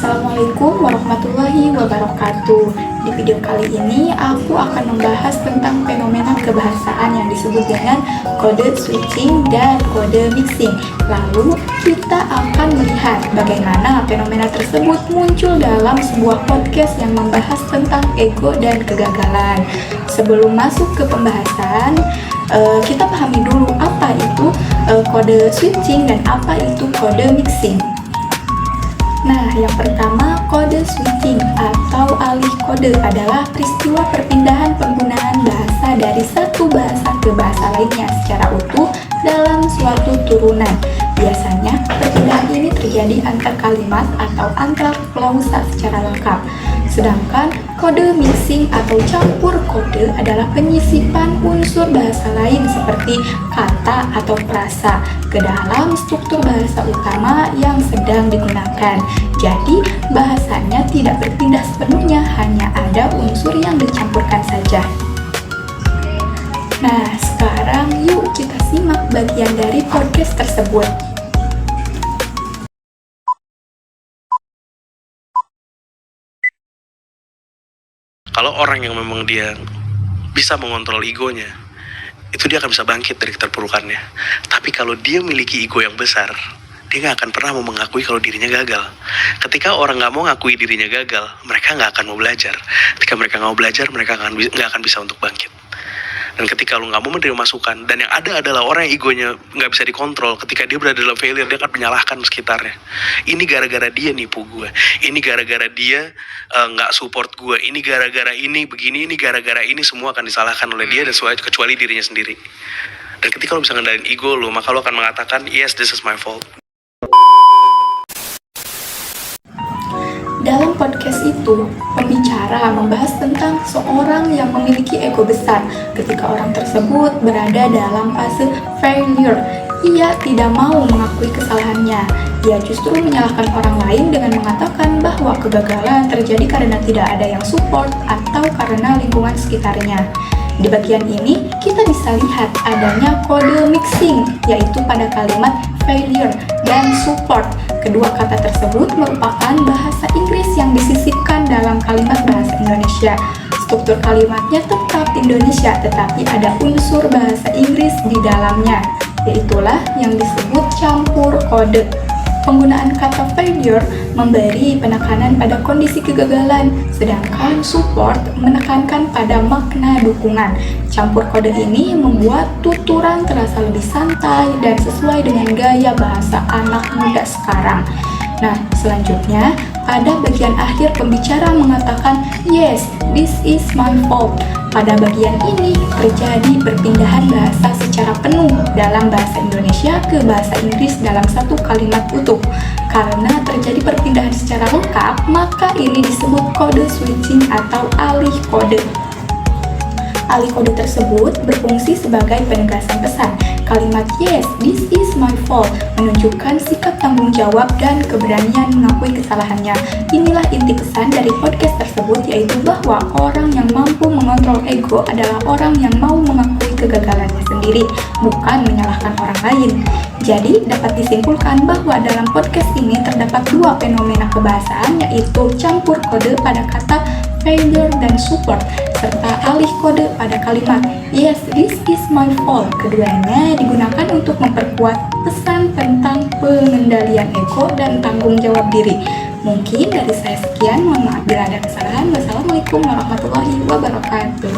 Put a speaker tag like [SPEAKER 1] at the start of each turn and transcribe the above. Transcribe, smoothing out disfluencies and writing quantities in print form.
[SPEAKER 1] Assalamualaikum warahmatullahi wabarakatuh. Di video kali ini aku akan membahas tentang fenomena kebahasaan yang disebut dengan kode switching dan kode mixing. Lalu kita akan melihat bagaimana fenomena tersebut muncul dalam sebuah podcast yang membahas tentang ego dan kegagalan. Sebelum masuk ke pembahasan, kita pahami dulu apa itu kode switching dan apa itu kode mixing. Nah, yang pertama, kode switching atau alih kode adalah peristiwa perpindahan penggunaan bahasa dari satu bahasa ke bahasa lainnya secara utuh dalam suatu turunan. Biasanya, perpindahan ini terjadi antar kalimat atau antar klausa secara lengkap. Sedangkan kode mixing atau campur kode adalah penyisipan unsur bahasa lain seperti kata atau frasa ke dalam struktur bahasa utama yang sedang digunakan. Jadi, bahasanya tidak berpindah sepenuhnya, hanya ada unsur yang dicampurkan saja. Nah, sekarang yuk kita simak bagian dari podcast tersebut.
[SPEAKER 2] Kalau orang yang memang dia bisa mengontrol egonya, itu dia akan bisa bangkit dari keterpurukannya. Tapi kalau dia memiliki ego yang besar, dia nggak akan pernah mau mengakui kalau dirinya gagal. Ketika orang nggak mau mengakui dirinya gagal, mereka nggak akan mau belajar. Ketika mereka nggak mau belajar, mereka nggak akan bisa untuk bangkit. Dan ketika lu nggak mau menerima masukan, dan yang ada adalah orang yang egonya nggak bisa dikontrol, ketika dia berada dalam failure, dia akan menyalahkan sekitarnya. Ini gara-gara dia nipu gue, ini gara-gara dia nggak support gue, ini gara-gara ini begini, ini gara-gara ini, semua akan disalahkan oleh dia dan kecuali dirinya sendiri. Dan ketika lu bisa ngendalin ego lu, maka lu akan mengatakan, yes, this is my fault.
[SPEAKER 1] Dalam podcast itu, pembicara membahas tentang seorang yang memiliki ego besar. Ketika orang tersebut berada dalam fase failure, ia tidak mau mengakui kesalahannya. Ia justru menyalahkan orang lain dengan mengatakan bahwa kegagalan terjadi karena tidak ada yang support atau karena lingkungan sekitarnya. Di bagian ini, kita bisa lihat adanya kode mixing, yaitu pada kalimat failure dan support. Kedua kata tersebut merupakan bahasa Inggris yang disisipkan dalam kalimat bahasa Indonesia. Struktur kalimatnya tetap Indonesia, tetapi ada unsur bahasa Inggris di dalamnya, yaitulah yang disebut campur kode. Penggunaan kata failure memberi penekanan pada kondisi kegagalan, sedangkan support menekankan pada makna dukungan. Campur kode ini membuat tuturan terasa lebih santai dan sesuai dengan gaya bahasa anak muda sekarang. Nah, selanjutnya, pada bagian akhir pembicara mengatakan, yes, this is my fault. Pada bagian ini terjadi perpindahan bahasa secara penuh dalam bahasa Indonesia ke bahasa Inggris dalam satu kalimat utuh. Karena terjadi perpindahan secara lengkap, maka ini disebut kode switching atau alih kode. Alih kode tersebut berfungsi sebagai penegasan pesan. Kalimat yes, this is my fault menunjukkan sikap tanggung jawab dan keberanian mengakui kesalahannya. Inilah inti pesan dari podcast tersebut, yaitu bahwa orang yang mampu mengontrol ego adalah orang yang mau mengakui kegagalannya sendiri, bukan menyalahkan orang lain. Jadi, dapat disimpulkan bahwa dalam podcast ini terdapat dua fenomena kebahasaan, yaitu campur kode pada kata failure dan support, serta alih kode pada kalimat yes, this is my fault. Keduanya digunakan untuk memperkuat pesan tentang pengendalian ego dan tanggung jawab diri. Mungkin dari saya sekian, mohon maaf bila ada kesalahan. Wassalamualaikum warahmatullahi wabarakatuh.